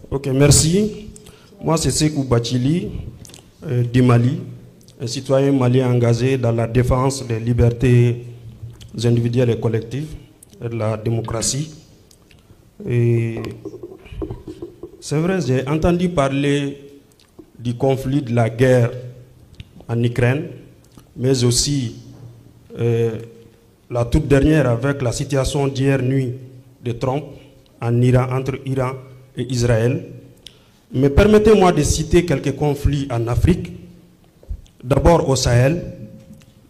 Ok, merci. Moi, c'est Sekou Bathily, du Mali, un citoyen malien engagé dans la défense des libertés individuelles et collectives et de la démocratie. Et c'est vrai, j'ai entendu parler du conflit, de la guerre en Ukraine, mais aussi la toute dernière avec la situation d'hier nuit de Trump en Iran, entre Iran et Israël. Mais permettez-moi de citer quelques conflits en Afrique. D'abord au Sahel,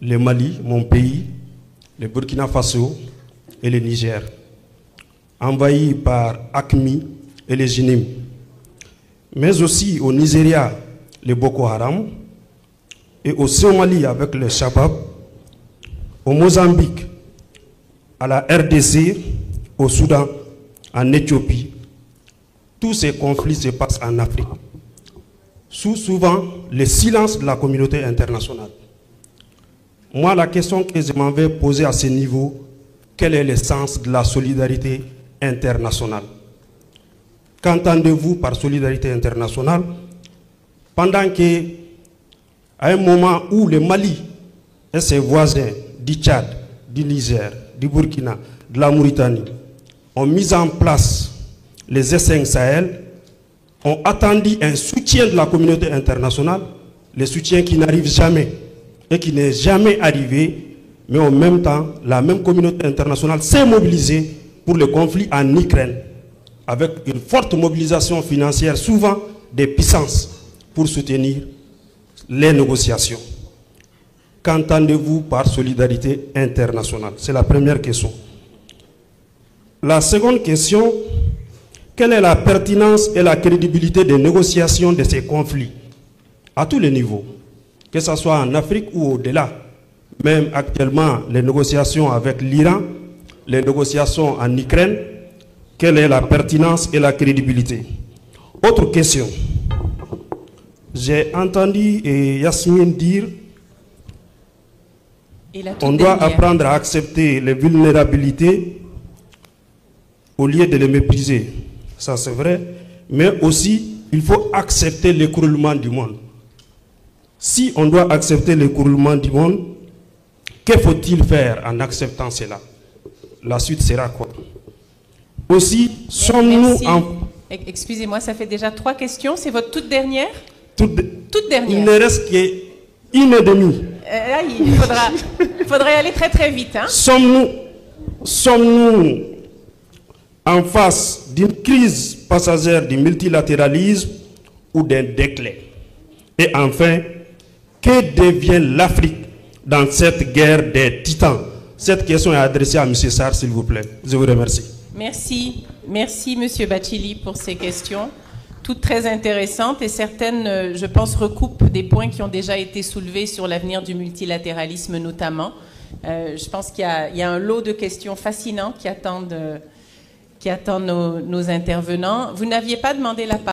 le Mali, mon pays, le Burkina Faso et le Niger, envahis par AQMI et les Jinim. Mais aussi au Nigeria, le Boko Haram, et au Somalie avec le Shabab, au Mozambique, à la RDC, au Soudan, en Éthiopie. Tous ces conflits se passent en Afrique, sous souvent le silence de la communauté internationale. Moi, la question que je m'en vais poser à ce niveau, quel est le sens de la solidarité internationale? Qu'entendez-vous par solidarité internationale? Pendant que, à un moment où le Mali et ses voisins du Tchad, du Niger, du Burkina, de la Mauritanie ont mis en place les S5 Sahel, ont attendu un soutien de la communauté internationale, le soutien qui n'arrive jamais et qui n'est jamais arrivé, mais en même temps, la même communauté internationale s'est mobilisée pour le conflit en Ukraine, avec une forte mobilisation financière, souvent des puissances, pour soutenir les négociations. Qu'entendez-vous par solidarité internationale? C'est la première question. La seconde question, quelle est la pertinence et la crédibilité des négociations de ces conflits à tous les niveaux, que ce soit en Afrique ou au-delà? Même actuellement, les négociations avec l'Iran, les négociations en Ukraine, quelle est la pertinence et la crédibilité? Autre question. J'ai entendu Yasmine dire qu'on doit apprendre à accepter les vulnérabilités au lieu de les mépriser. Ça c'est vrai, mais aussi il faut accepter l'écroulement du monde. Si on doit accepter l'écroulement du monde, que faut-il faire en acceptant cela? La suite sera quoi? Aussi, sommes-nous en... Excusez-moi, ça fait déjà 3 questions. C'est votre toute dernière? Toute dernière. Il ne reste qu'une et demie. Il faudrait aller très très vite. Hein? Sommes-nous en face d'une crise passagère du multilatéralisme ou d'un déclin? Et enfin, que devient l'Afrique dans cette guerre des titans? Cette question est adressée à M. Sarr, s'il vous plaît. Je vous remercie. Merci. Merci, M. Bathily, pour ces questions. Toutes très intéressantes et certaines, je pense, recoupent des points qui ont déjà été soulevés sur l'avenir du multilatéralisme notamment. Je pense qu'il y a un lot de questions fascinantes qui attendent nos intervenants. Vous n'aviez pas demandé la parole.